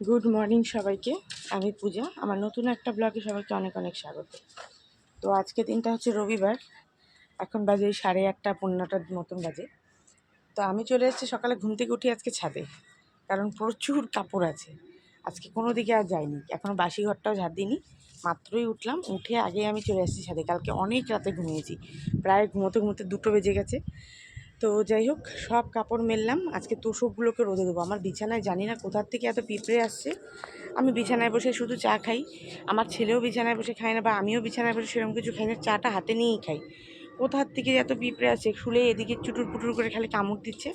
Good morning সবাইকে। আমি পূজা। আমার নতুন একটা ব্লগে সবাইকে অনেক অনেক স্বাগত। তো আজকে দিনটা হচ্ছে রবিবার। এখন বাজে 8:30 পৌনে 9টার মতন বাজে। তো আমি চলে এসেছি সকালে ঘুম থেকে উঠি আজকে ছাদে, কারণ প্রচুর কাপড় আছে। আজকে কোনো দিকে আর যাইনি, এখনও বাসি ঘরটাও ঝাড় দিইনি। মাত্রই উঠলাম, উঠে আগে আমি চলে এসেছি ছাদে। কালকে অনেক রাতে ঘুমিয়েছি, প্রায় ঘুমোতে ঘুমোতে 2টো বেজে গেছে। তো যাই হোক, সব কাপড় মেললাম। আজকে তোষকগুলোকে রোদে দেবো। আমার বিছানায় জানি না কোথার থেকে এত পিঁপড়ে আসছে। আমি বিছানায় বসে শুধু চা খাই, আমার ছেলেও বিছানায় বসে খায় না, বা আমিও বিছানায় বসে সেরকম কিছু খাই না, চাটা হাতে নিয়েই খাই। কোথার থেকে এত পিঁপড়ে আছে, শুলে এদিকে চুটুর পুটুর করে খালি কামড় দিচ্ছে।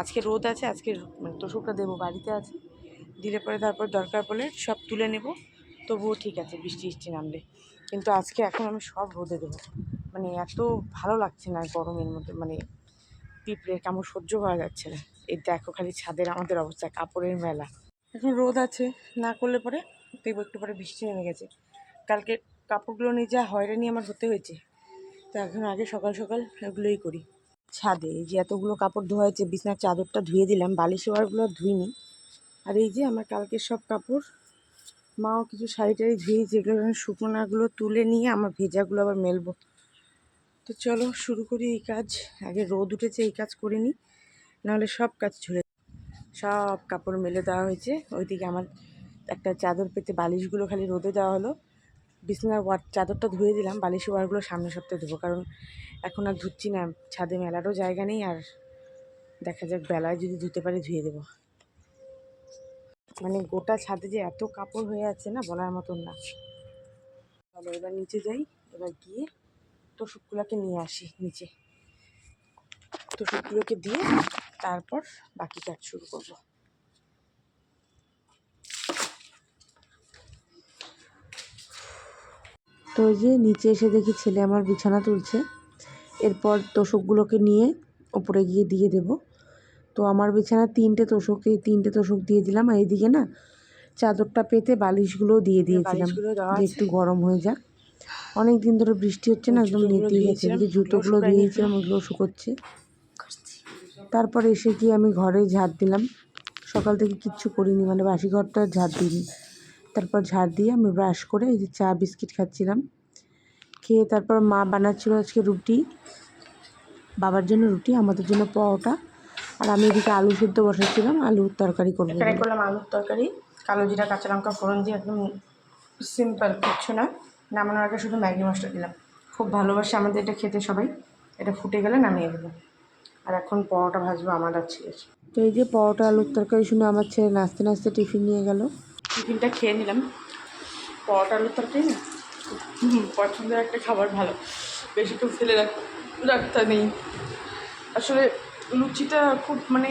আজকে রোদ আছে, আজকে মানে তোষকটা দেবো, বাড়িতে আছে। দিলে পরে তারপর দরকার পড়লে সব তুলে নেব, তবুও ঠিক আছে বৃষ্টি বৃষ্টি নামলে। কিন্তু আজকে এখন আমি সব রোদে দেবো। মানে এত ভালো লাগছে না গরমের মধ্যে, মানে পিঁপড়ের কামড় সহ্য করা যাচ্ছে না। এই দেখো খালি ছাদের আমাদের অবস্থা, কাপড়ের মেলা। এখন রোদ আছে, না করলে পরে দেখবো একটু পরে বৃষ্টি নেমে গেছে। কালকে কাপড়গুলো নিয়ে যা হয়রানি আমার হতে হয়েছে, তো এখন আগে সকাল সকাল এগুলোই করি। ছাদে এই যে এতগুলো কাপড় ধোয়া হয়েছে, বিছনার চাদরটা ধুয়ে দিলাম, বালিশ ওয়ারগুলো ধুইনি। আর এই যে আমার কালকের সব কাপড়, মাও কিছু শাড়ি টাড়ি ধুয়ে, যেগুলো শুকনোগুলো তুলে নিয়ে আমার ভেজাগুলো আবার মেলবো। তো চলো শুরু করি এই কাজ। আগে রোদ উঠেছে, এই কাজ করে নিই, নাহলে সব কাজ ঝুলে। সব কাপড় মেলে দেওয়া হয়েছে। ওইদিকে আমার একটা চাদর পেতে বালিশগুলো খালি রোদে দেওয়া হলো। বিছানার চাদরটা ধুয়ে দিলাম, বালিশ ওয়ারগুলো সামনের সপ্তাহে দেবো, কারণ এখন আর ধুচ্ছি না, ছাদে মেলারও জায়গা নেই। আর দেখা যাক বেলায় যদি ধুতে পারি ধুয়ে দেবো। মানে গোটা ছাদে যে এত কাপড় হয়ে আছে না, বলার মতন না। চলো এবার নিচে যাই, এবার গিয়ে তোষকগুলোকে নিয়ে আসি নিচে। তোষকগুলোকে দিয়ে তারপর বাকি কাজ শুরু করবো। তো ওই যে নিচে এসে দেখি ছেলে আমার বিছানা তুলছে। এরপর তোষকগুলোকে নিয়ে ওপরে গিয়ে দিয়ে দেব। তো আমার বিছানা 3টে তোষক, এই 3টে তোষক দিয়ে দিলাম। আর এইদিকে না চাদরটা পেতে বালিশগুলোও দিয়ে দিয়েছিলাম, যে একটু গরম হয়ে যাক। অনেক দিন ধরে বৃষ্টি হচ্ছে না, একদম নেতিয়ে গেছে। এদিকে জুতোগুলো ধুয়েছিলাম, ওইগুলো শুকোচ্ছে। তারপরে এসে গিয়ে আমি ঘরে ঝাড় দিলাম। সকাল থেকে কিচ্ছু করিনি, মানে বাসি ঘরটা ঝাড় দিইনি। তারপর ঝাড় দিয়ে আমি ব্রাশ করে এই যে চা বিস্কিট খাচ্ছিলাম। খেয়ে তারপর মা বানাচ্ছিল আজকে রুটি, বাবার জন্য রুটি, আমাদের জন্য পরোটা। আর আমি এদিকে আলু সেদ্ধ বসাচ্ছিলাম, আলুর তরকারি করবো। এখানে করলাম আলুর তরকারি, কালো জিরা কাঁচা লঙ্কা ফোড়ন দিয়ে, একদম সিম্পল, কিচ্ছু না। নামানোর আগে শুধু ম্যাগি মশলা দিলাম। খুব ভালোবাসে আমাদের এটা খেতে সবাই। এটা ফুটে গেলে নামিয়ে দেবো। আর এখন পরোটা ভাজবো আমার আর ছেলের। তো এই যে পরোটা আলুর তরকারি শুনে আমার ছেলে নাচতে নাচতে টিফিন নিয়ে গেল। টিফিনটা খেয়ে নিলাম। পরোটা আলুর তরকারি না পছন্দের একটা খাবার, ভালো, বেশি তো ফেলে রাখতে নেই। আসলে লুচিটা খুব মানে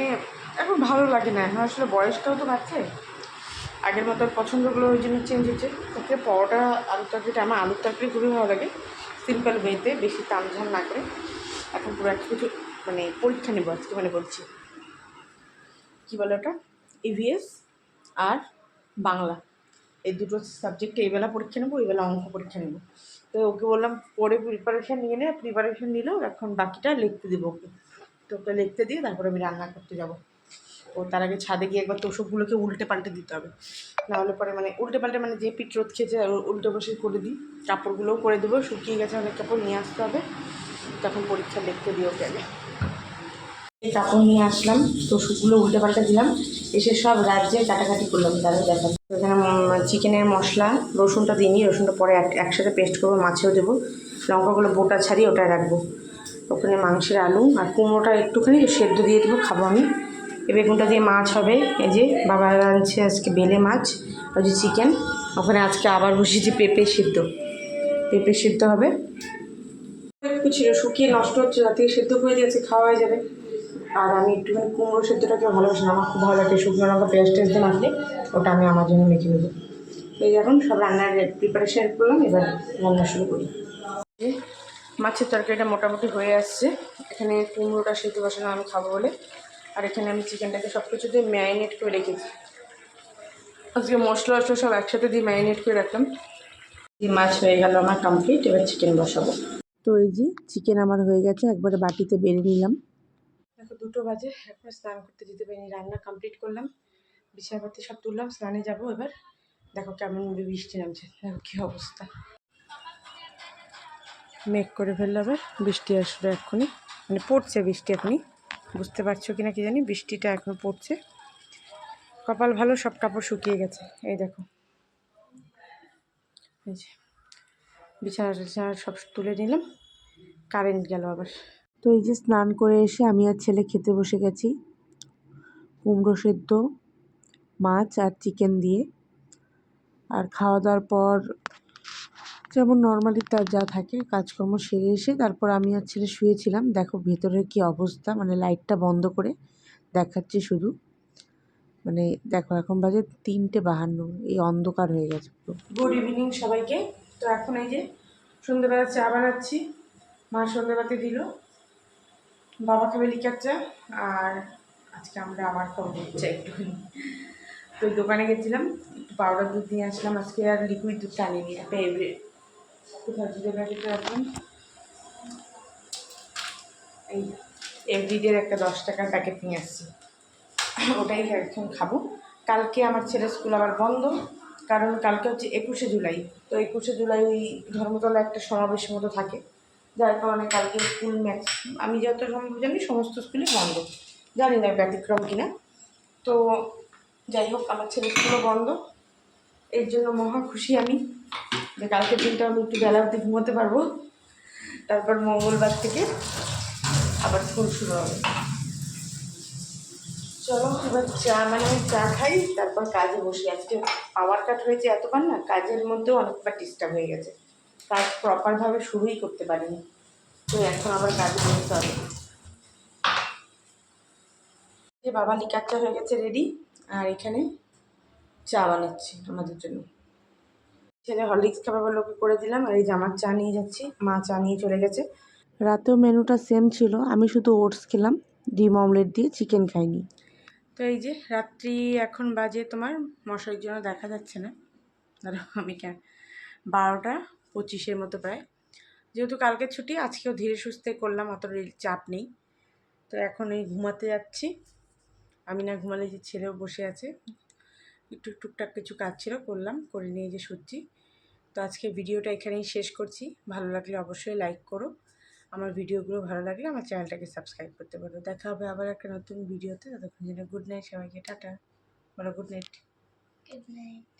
এখন ভালো লাগে না, এখন আসলে বয়সটাও তো বাড়ছে, আগের মতো পছন্দগুলো ওই জন্য চেঞ্জ হচ্ছে। তাকে পরোটা আলুর তরকারিটা, আমার আলুর তরকারি খুবই ভালো লাগে, সিম্পল ওয়েতে, বেশি তামঝাম না করে। এখন পুরো একটা কিছু মানে পরীক্ষা নেবো আজকে, মানে বলছি কী বলে ওটা, ইভিএস আর বাংলা, এই দুটো সাবজেক্টে এইবেলা পরীক্ষা নেবো, এইবেলা অঙ্ক পরীক্ষা নেবো। তো ওকে বললাম পরে প্রিপারেশান নিয়ে নে, প্রিপারেশান নিলেও এখন বাকিটা লিখতে দেবো ওকে। তো ওকে লিখতে দিয়ে তারপরে আমি রান্না করতে যাবো। ও তার আগে ছাদে গিয়ে একবার তোষকগুলোকে উল্টে পাল্টে দিতে হবে, নাহলে পরে মানে উল্টে পাল্টে, মানে যে পিঠ রোদ খেয়েছে উল্টে বসে করে দিই। কাপড়গুলোও করে দেবো, শুকিয়ে গেছে অনেক কাপড়, নিয়ে আসতে হবে, তখন পরীক্ষা লিখতে দিই ওকে আগে। এই কাপড় নিয়ে আসলাম, তোষকগুলো উল্টে পাল্টে দিলাম, এসে সব রাজ্যে কাটাকাটি করলাম। তাদের দেখা এখানে চিকেনের মশলা, রসুনটা দিইনি, রসুনটা পরে একসাথে পেস্ট করবো, মাছেও দেবো। লঙ্কাগুলো বোটা ছাড়িয়ে ওটাই রাখবো। ওখানে মাংসের আলু আর কুমড়োটা একটুখানি সেদ্ধ দিয়ে দেবো, খাবো আমি। এই বেগুনটা দিয়ে মাছ হবে। এই যে বাবা আনছে আজকে বেলে মাছ, ওই যে চিকেন। ওখানে আজকে আবার বসেছি পেঁপে সিদ্ধ, পেঁপে সিদ্ধ হবে। একটু ছিল শুকিয়ে নষ্ট হচ্ছে, রাতে সেদ্ধ করে দিয়েছে, খাওয়া হয়ে যাবে। আর আমি একটুখানি কুমড়ো সেদ্ধটাকে ভালোবাসি না, আমার খুব ভালো লাগে শুকনো লঙ্কা পেঁয়াজ টেস্ট দিয়ে মাখলে, ওটা আমি আমার জন্য মেখে নেবো। এই এখন সব রান্নার প্রিপারেশান করলাম, এবার রান্না শুরু করি। মাছের তরকারিটা মোটামুটি হয়ে আসছে। এখানে কুমড়োটা সেদ্ধ বসানো আমি খাবো বলে, আর এখানে আমি চিকেনটাকে সব কিছু দিয়ে ম্যারিনেট করে রেখেছি। আজকে মশলা টশলা সব একসাথে দিয়ে ম্যারিনেট করে রাখলাম। মাছ হয়ে গেল আমার কমপ্লিট, এবার চিকেন বসাবো। তো এই যে চিকেন আমার হয়ে গেছে, একবারে বাটিতে বেড়ে নিলাম। এখন 2টো বাজে, এখন স্নান করতে যেতে পারিনি, রান্না কমপ্লিট করলাম, বিছানাপাতি সব তুললাম, স্নানে যাবো এবার। দেখো কেমন বৃষ্টি নামছে, দেখো কী অবস্থা। মেঘ করে ফেললো, আবার বৃষ্টি আসবে এক্ষুনি, মানে পড়ছে বৃষ্টি এখনই। বুঝতে পারছো কিনা কি জানি, বৃষ্টিটা এখন পড়ছে। কপাল ভালো, সব কাপড় শুকিয়ে গেছে। এই দেখো, এই যে বিছানা সব তুলে নিলাম, কারেন্ট গেল আবার। তো এই যে স্নান করে এসে আমি আর ছেলে খেতে বসে গেছি, কুমড়ো সেদ্ধ, মাছ আর চিকেন দিয়ে। আর খাওয়া দাওয়ার পর যেমন নর্মালি তার যা থাকে কাজকর্ম সেরে এসে তারপর আমি আর ছেলে শুয়েছিলাম। দেখো ভেতরের কি অবস্থা, মানে লাইটটা বন্ধ করে দেখাচ্ছি শুধু, মানে দেখো এখন বাজে 3:52, এই অন্ধকার হয়ে গেছে পুরো। গুড ইভিনিং সবাইকে। তো এখন এই যে সন্ধ্যেবেলা চা বানাচ্ছি, মা সন্ধ্যেবাতি দিল, বাবা খাবে লিকার চা, আর আজকে আমরা আবার খাবো দুধ চা একটুখানি। তো দোকানে গেছিলাম, একটু পাউডার দুধ নিয়ে আসলাম আজকে, আর লিকুইড দুধটা আনিনি, একটা কোথাও দুধের প্যাকেটটা এখন এই এভরিডের একটা 10 টাকার প্যাকেট নিয়ে আসছি, ওটাই এখন খাবো। কালকে আমার ছেলের স্কুল আবার বন্ধ, কারণ কালকে হচ্ছে 21শে জুলাই। তো 21শে জুলাই ওই ধর্মতলা একটা সমাবেশ মতো থাকে, যার কারণে কালকে স্কুল আমি যত সম্ভব জানি সমস্ত স্কুলই বন্ধ, জানি না ব্যতিক্রম কিনা। তো যাই হোক, আমার ছেলের স্কুলও বন্ধ, এর জন্য মহা খুশি আমি যে কালকের দিনটা আমি একটু বেলা অবধি ঘুমোতে পারবো। তারপর মঙ্গলবার থেকে আবার স্কুল শুরু হবে। চলো এবার চা খাই, তারপর কাজে বসি। আজকে পাওয়ার কাট হয়েছে এতবার না, কাজের মধ্যেও অনেকবার ডিস্টার্ব হয়ে গেছে, কাজ প্রপারভাবে শুরুই করতে পারিনি। তো এখন আবার কাজে বসতে হবে। যে বাবা লিকার চা হয়ে গেছে রেডি, আর এখানে চা বানাচ্ছি আমাদের জন্য। ছেলে হরলিক্স খাবার বলে ওকে করে দিলাম, আর এই যে আমার চা নিয়ে যাচ্ছি, মা চা নিয়ে চলে গেছে। রাতেও মেনুটা সেম ছিল, আমি শুধু ওটস খেলাম, ডিম অমলেট দিয়ে, চিকেন খাইনি। তো এই যে রাত্রি এখন বাজে তোমার, মশারির জন্য দেখা যাচ্ছে না, ধরো আমি 12:25 মতো প্রায়। যেহেতু কালকে ছুটি, আজকেও ধীরে সুস্থে করলাম, অত চাপ নেই। তো এখন এই ঘুমাতে যাচ্ছি, আমি না ঘুমালে যে ছেলেও বসে আছে, একটু টুকটাক কিছু কাজ ছিল করলাম, করে নিয়ে যে শুচ্ছি। তো আজকে ভিডিওটা এখানেই শেষ করছি। ভালো লাগলে অবশ্যই লাইক করো, আমার ভিডিওগুলো ভালো লাগলে আমার চ্যানেলটাকে সাবস্ক্রাইব করতে পারো। দেখা হবে আবার একটা নতুন ভিডিওতে, ততক্ষণ জন্য গুড নাইট সবাইকে, টাটা। বলো গুড নাইট। Good night.